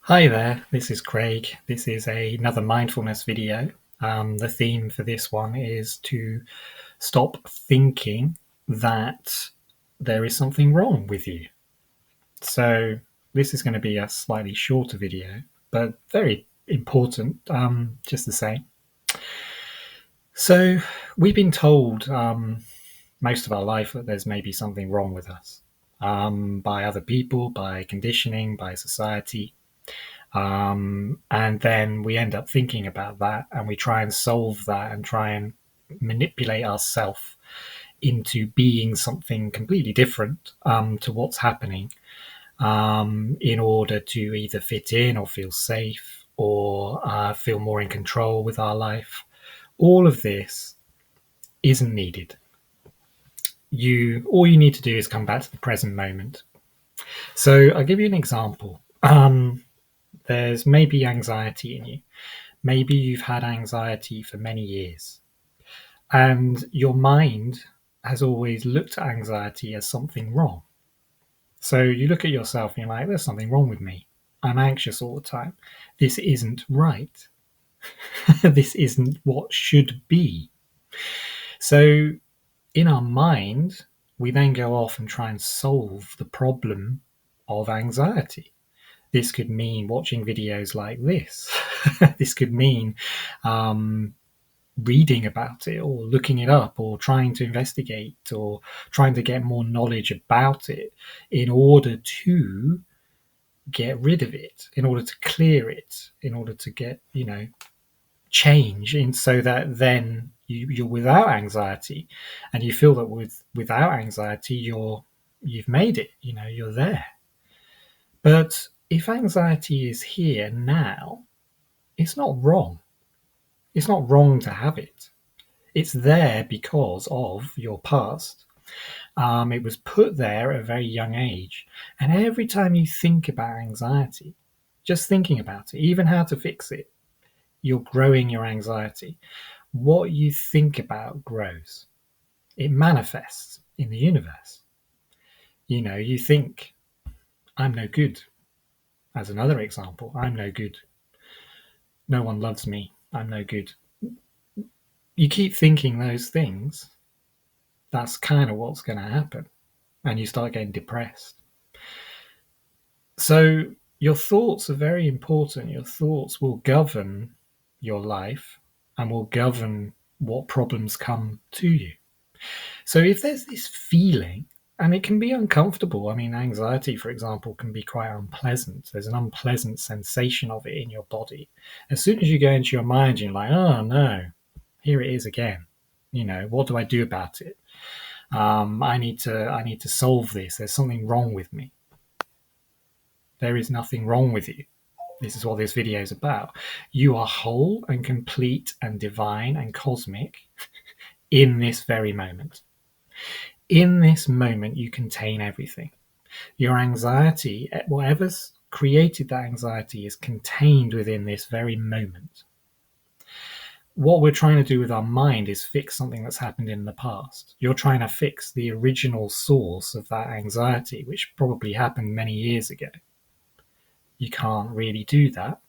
Hi there, this is Craig. This is another mindfulness video. The theme for this one is to stop thinking that there is something wrong with you. So, this is going to be a slightly shorter video, but very important just the same. So, we've been told most of our life that there's maybe something wrong with us by other people, by conditioning, by society. And then we end up thinking about that and we try and solve that and try and manipulate ourselves into being something completely different to what's happening in order to either fit in or feel safe or feel more in control with our life. All of this isn't needed. All you need to do is come back to the present moment. So I'll give you an example. There's maybe anxiety in you. Maybe you've had anxiety for many years, and your mind has always looked at anxiety as something wrong. So you look at yourself and you're like, there's something wrong with me. I'm anxious all the time. This isn't right. This isn't what should be. So in our mind, we then go off and try and solve the problem of anxiety. This could mean watching videos like this. This could mean reading about it or looking it up or trying to investigate or trying to get more knowledge about it in order to get rid of it, in order to clear it, in order to get, change in so that then you're without anxiety and you feel that without anxiety you've made it, you're there. But if anxiety is here now, it's not wrong. It's not wrong to have it. It's there because of your past. It was put there at a very young age. And every time you think about anxiety, just thinking about it, even how to fix it, you're growing your anxiety. What you think about grows, it manifests in the universe. You think, I'm no good. As another example, I'm no good. No one loves me. I'm no good. You keep thinking those things, that's kind of what's going to happen. And you start getting depressed. So your thoughts are very important. Your thoughts will govern your life and will govern what problems come to you. So if there's this feeling, and it can be uncomfortable. I mean, anxiety, for example, can be quite unpleasant. There's an unpleasant sensation of it in your body. As soon as you go into your mind, you're like, oh no, here it is again. What do I do about it? I need to solve this. There's something wrong with me. There is nothing wrong with you. This is what this video is about. You are whole and complete and divine and cosmic in this very moment. In this moment, you contain everything. Your anxiety, whatever's created that anxiety, is contained within this very moment. What we're trying to do with our mind is fix something that's happened in the past. You're trying to fix the original source of that anxiety, which probably happened many years ago. You can't really do that.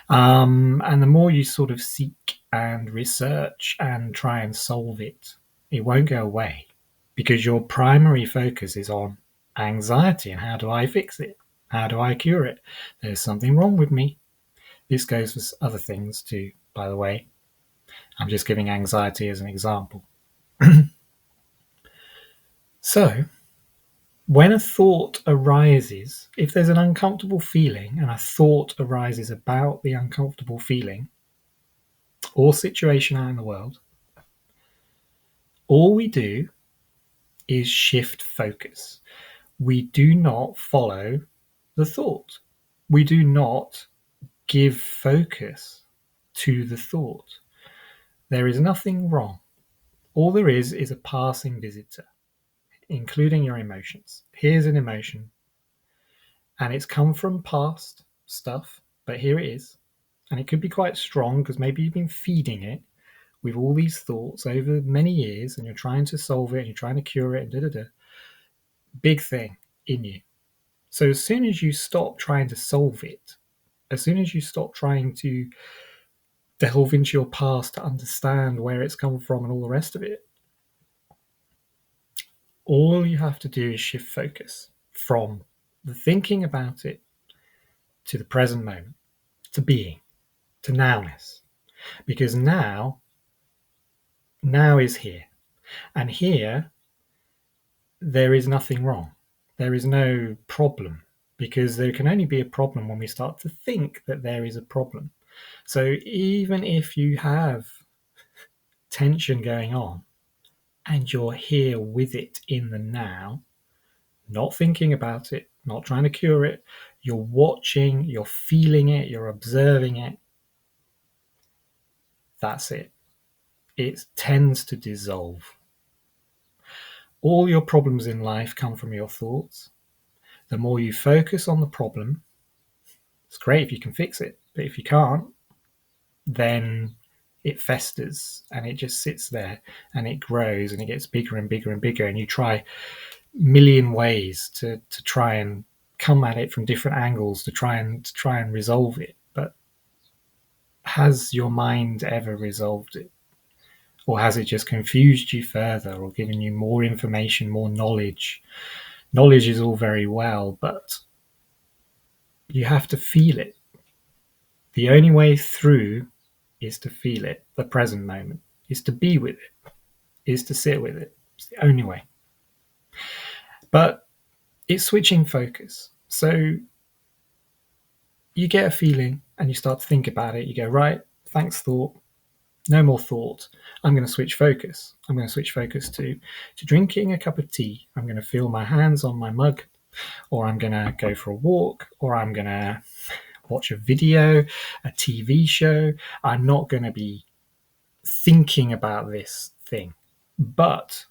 And the more you sort of seek and research and try and solve it, it won't go away because your primary focus is on anxiety and how do I fix it? How do I cure it? There's something wrong with me. This goes for other things too, by the way. I'm just giving anxiety as an example. So, when a thought arises, if there's an uncomfortable feeling and a thought arises about the uncomfortable feeling or situation out in the world, all we do is shift focus. We do not follow the thought. We do not give focus to the thought. There is nothing wrong. All there is a passing visitor, including your emotions. Here's an emotion, and it's come from past stuff, but here it is. And it could be quite strong because maybe you've been feeding it with all these thoughts over many years and you're trying to solve it and you're trying to cure it and da da da. Big thing in you. So as soon as you stop trying to solve it, as soon as you stop trying to delve into your past to understand where it's come from and all the rest of it, all you have to do is shift focus from the thinking about it to the present moment, to being, to nowness. Because now is here. And here, there is nothing wrong. There is no problem, because there can only be a problem when we start to think that there is a problem. So even if you have tension going on and you're here with it in the now, not thinking about it, not trying to cure it, you're watching, you're feeling it, you're observing it, that's it. It tends to dissolve. All your problems in life come from your thoughts. The more you focus on the problem, it's great if you can fix it, but if you can't, then it festers and it just sits there and it grows and it gets bigger and bigger and bigger, and you try a million ways to try and come at it from different angles to try and resolve it. But has your mind ever resolved it? Or has it just confused you further or given you more information, more knowledge? Knowledge is all very well, but you have to feel it. The only way through is to feel it, the present moment, is to be with it, is to sit with it. It's the only way. But it's switching focus. So you get a feeling and you start to think about it. You go, right, thanks, thought. No more thought. I'm going to switch focus. I'm going to switch focus to drinking a cup of tea. I'm going to feel my hands on my mug, or I'm going to go for a walk, or I'm going to watch a video, a TV show. I'm not going to be thinking about this thing. But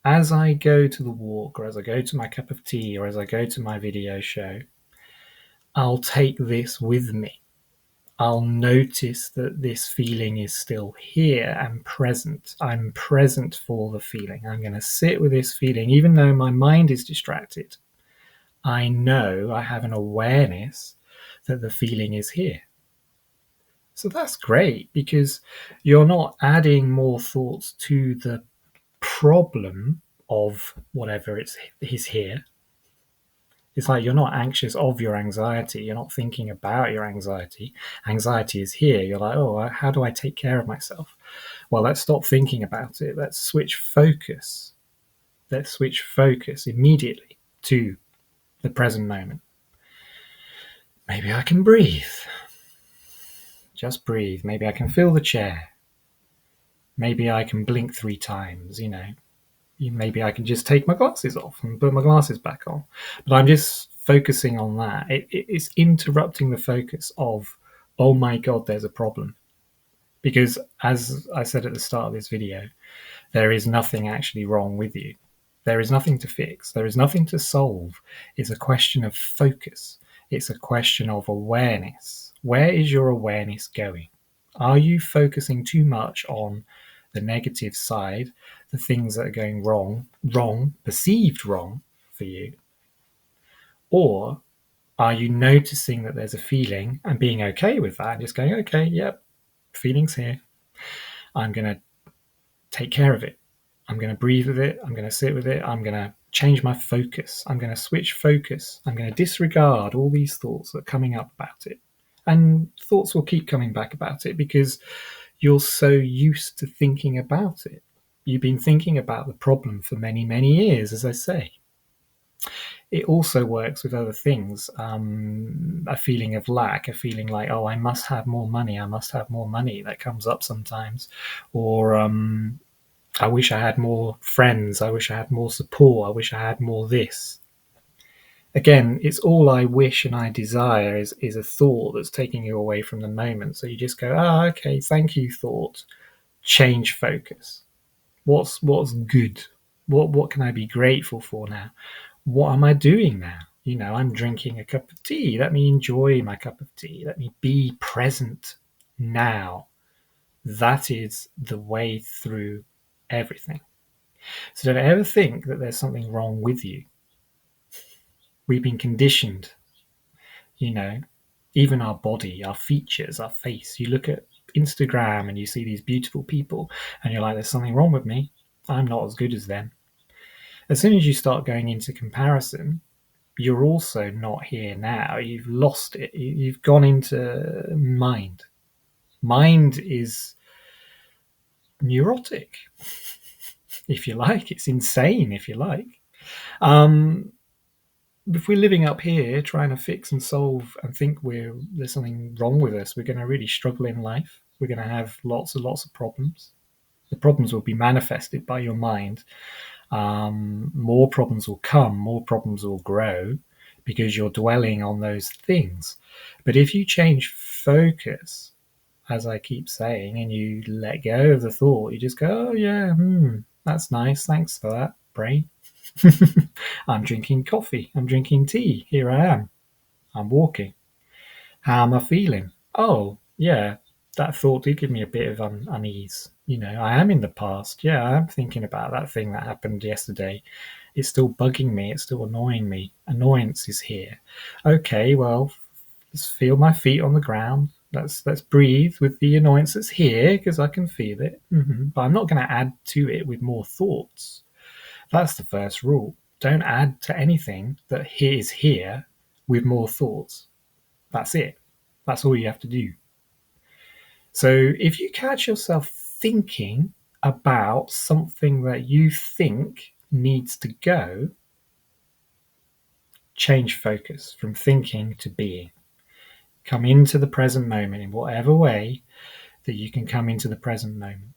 as I go to the walk, or as I go to my cup of tea, or as I go to my video show, I'll take this with me. I'll notice that this feeling is still here and present. I'm present for the feeling. I'm going to sit with this feeling, even though my mind is distracted. I know, I have an awareness that the feeling is here. So that's great, because you're not adding more thoughts to the problem of whatever is here. It's like you're not anxious of your anxiety. You're not thinking about your anxiety. Anxiety is here. You're like, oh, how do I take care of myself? Well, let's stop thinking about it. Let's switch focus. Let's switch focus immediately to the present moment. Maybe I can breathe. Just breathe. Maybe I can feel the chair. Maybe I can blink 3 times, maybe I can just take my glasses off and put my glasses back on. But I'm just focusing on that. It's interrupting the focus of, oh my God, there's a problem. Because as I said at the start of this video, there is nothing actually wrong with you. There is nothing to fix. There is nothing to solve. It's a question of focus. It's a question of awareness. Where is your awareness going? Are you focusing too much on the negative side, the things that are going wrong, perceived wrong for you? Or are you noticing that there's a feeling and being okay with that, and just going, okay, yep, feeling's here. I'm going to take care of it. I'm going to breathe with it. I'm going to sit with it. I'm going to change my focus. I'm going to switch focus. I'm going to disregard all these thoughts that are coming up about it. And thoughts will keep coming back about it because you're so used to thinking about it. You've been thinking about the problem for many, many years, as I say. It also works with other things. A feeling of lack, a feeling like, oh, I must have more money. I must have more money. That comes up sometimes. Or I wish I had more friends. I wish I had more support. I wish I had more this. Again, it's all I wish and I desire is a thought that's taking you away from the moment. So you just go, okay, thank you, thought. Change focus. What's good? What can I be grateful for now? What am I doing now? I'm drinking a cup of tea. Let me enjoy my cup of tea. Let me be present now. That is the way through everything. So don't ever think that there's something wrong with you. We've been conditioned, you know, even our body, our features, our face. You look at Instagram and you see these beautiful people and you're like, there's something wrong with me. I'm not as good as them. As soon as you start going into comparison, you're also not here now. You've lost it. You've gone into mind. Mind is neurotic, if you like. It's insane, if you like. Um, if we're living up here trying to fix and solve and think there's something wrong with us, we're going to really struggle in life. We're going to have lots and lots of problems. The problems will be manifested by your mind. More problems will come, more problems will grow because you're dwelling on those things. But if you change focus, as I keep saying, and you let go of the thought, you just go, oh, yeah, that's nice. Thanks for that, brain. I'm drinking coffee. I'm drinking tea. Here I am. I'm walking. How am I feeling? Oh, yeah, that thought did give me a bit of unease. I am in the past. Yeah, I am thinking about that thing that happened yesterday. It's still bugging me. It's still annoying me. Annoyance is here. Okay, well, let's feel my feet on the ground. Let's breathe with the annoyance that's here because I can feel it. But I'm not going to add to it with more thoughts. That's the first rule. Don't add to anything that is here with more thoughts. That's it. That's all you have to do. So if you catch yourself thinking about something that you think needs to go, change focus from thinking to being. Come into the present moment in whatever way that you can come into the present moment.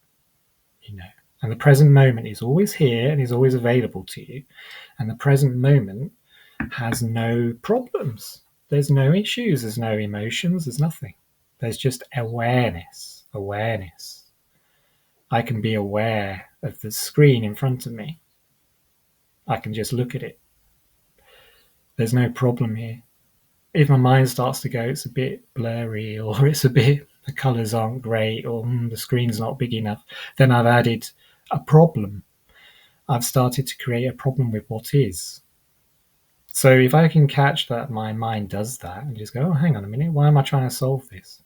And the present moment is always here and is always available to you. And the present moment has no problems. There's no issues. There's no emotions. There's nothing. There's just awareness. Awareness. I can be aware of the screen in front of me. I can just look at it. There's no problem here. If my mind starts to go, it's a bit blurry, or it's a bit, the colors aren't great, or the screen's not big enough, then I've added a problem. I've started to create a problem with what is. So if I can catch that my mind does that and just go, oh, hang on a minute, why am I trying to solve this?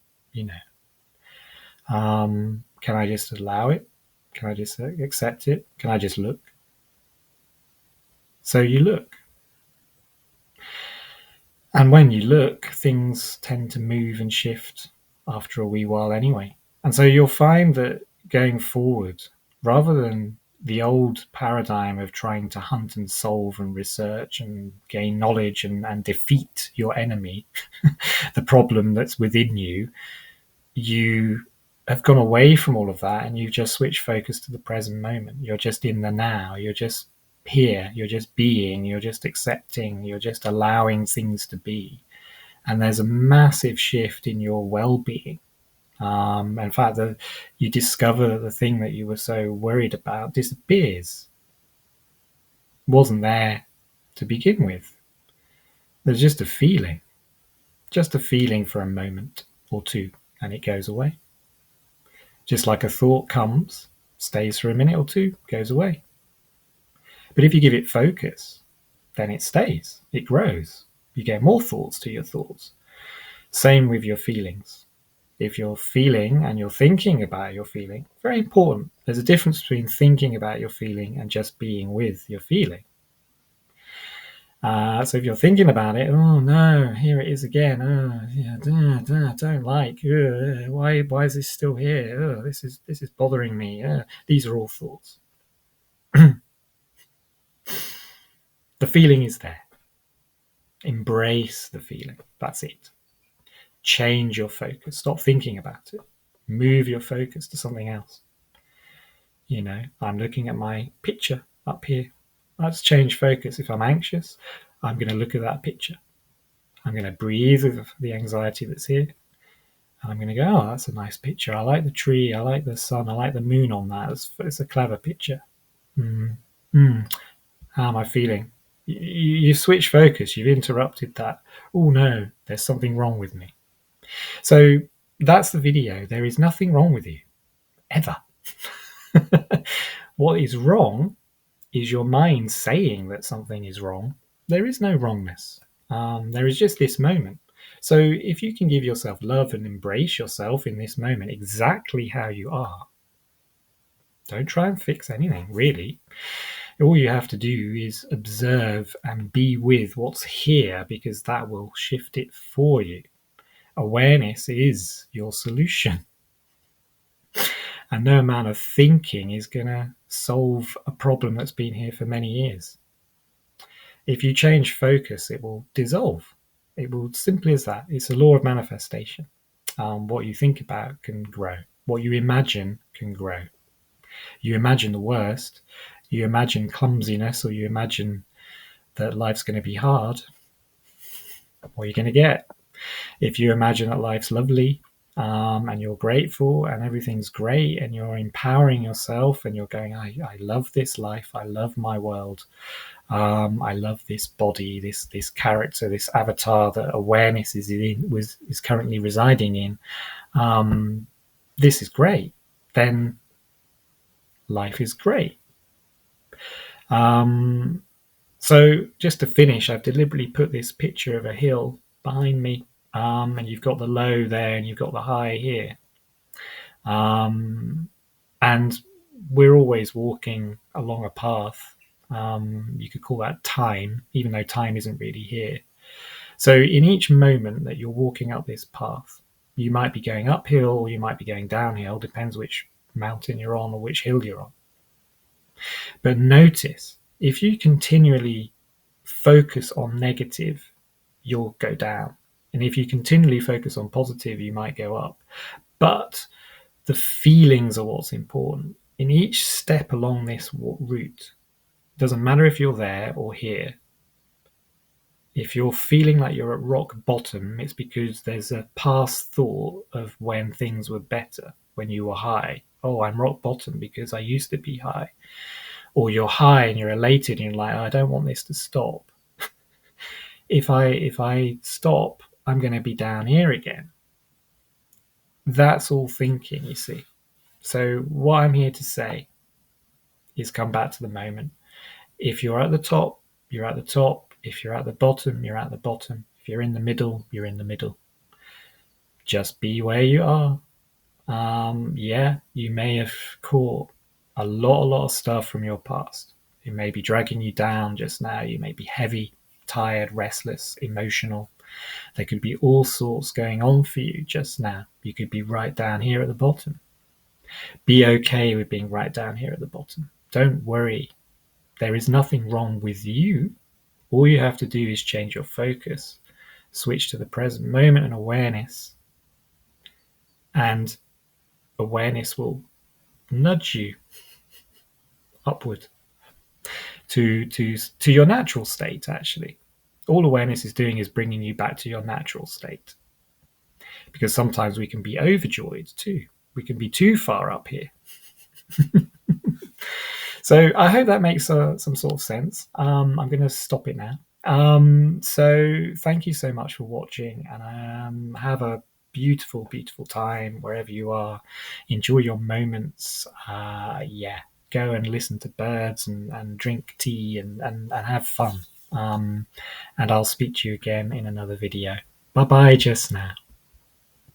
Can I just allow it? Can I just accept it? Can I just look? So you look. And when you look, things tend to move and shift after a wee while anyway. And so you'll find that going forward, rather than the old paradigm of trying to hunt and solve and research and gain knowledge and defeat your enemy, the problem that's within you, you have gone away from all of that and you've just switched focus to the present moment. You're just in the now. You're just here. You're just being. You're just accepting. You're just allowing things to be. And there's a massive shift in your well-being. In fact, you discover that the thing that you were so worried about disappears. Wasn't there to begin with. There's just a feeling for a moment or two, and it goes away. Just like a thought comes, stays for a minute or two, goes away. But if you give it focus, then it stays, it grows. You get more thoughts to your thoughts. Same with your feelings. If you're feeling and you're thinking about your feeling, very important. There's a difference between thinking about your feeling and just being with your feeling. So if you're thinking about it, oh no, here it is again. Oh, yeah, don't like. Why is this still here? Oh, this is bothering me. These are all thoughts. The feeling is there. Embrace the feeling. That's it. Change your focus. Stop thinking about it. Move your focus to something else. I'm looking at my picture up here. Let's change focus. If I'm anxious, I'm going to look at that picture. I'm going to breathe with the anxiety that's here. And I'm going to go, oh, that's a nice picture. I like the tree. I like the sun. I like the moon on that. It's a clever picture. How am I feeling? You switch focus. You've interrupted that. Oh no, there's something wrong with me. So that's the video. There is nothing wrong with you, ever. What is wrong is your mind saying that something is wrong There is no wrongness. There is just this moment. So if you can give yourself love and embrace yourself in this moment exactly how you are, don't try and fix anything, really. All you have to do is observe and be with what's here, because that will shift it for you. Awareness is your solution. And no amount of thinking is going to solve a problem that's been here for many years. If you change focus, it will dissolve. It will, simply as that. It's a law of manifestation. What you think about can grow. What you imagine can grow. You imagine the worst, you imagine clumsiness, or you imagine that life's going to be hard, what are you going to get? If you imagine that life's lovely, and you're grateful and everything's great and you're empowering yourself and you're going, I love this life, I love my world, I love this body, this character, this avatar that awareness is currently residing in. This is great. Then life is great. So just to finish, I've deliberately put this picture of a hill behind me, and you've got the low there and you've got the high here. And we're always walking along a path. You could call that time, even though time isn't really here. So in each moment that you're walking up this path, you might be going uphill or you might be going downhill, depends which mountain you're on or which hill you're on. But notice, if you continually focus on negative, you'll go down. And if you continually focus on positive, you might go up. But the feelings are what's important. In each step along this route, doesn't matter if you're there or here, if you're feeling like you're at rock bottom, it's because there's a past thought of when things were better, when you were high. Oh, I'm rock bottom because I used to be high. Or you're high and you're elated and you're like, oh, I don't want this to stop. If I stop, I'm going to be down here again. That's all thinking, you see. So what I'm here to say is come back to the moment. If you're at the top, you're at the top. If you're at the bottom, you're at the bottom. If you're in the middle, you're in the middle. Just be where you are. Yeah, you may have caught a lot of stuff from your past. It may be dragging you down just now. You may be heavy, tired, restless, emotional. There could be all sorts going on for you just now. You could be right down here at the bottom. Be okay with being right down here at the bottom. Don't worry. There is nothing wrong with you. All you have to do is change your focus, switch to the present moment and awareness, and awareness will nudge you upward to your natural state. Actually, all awareness is doing is bringing you back to your natural state, because sometimes we can be overjoyed too. We can be too far up here. So I hope that makes some sort of sense. I'm going to stop it now. So thank you so much for watching, and have a beautiful time wherever you are. Enjoy your moments. Yeah, go and listen to birds and drink tea and have fun. And I'll speak to you again in another video. Bye bye just now.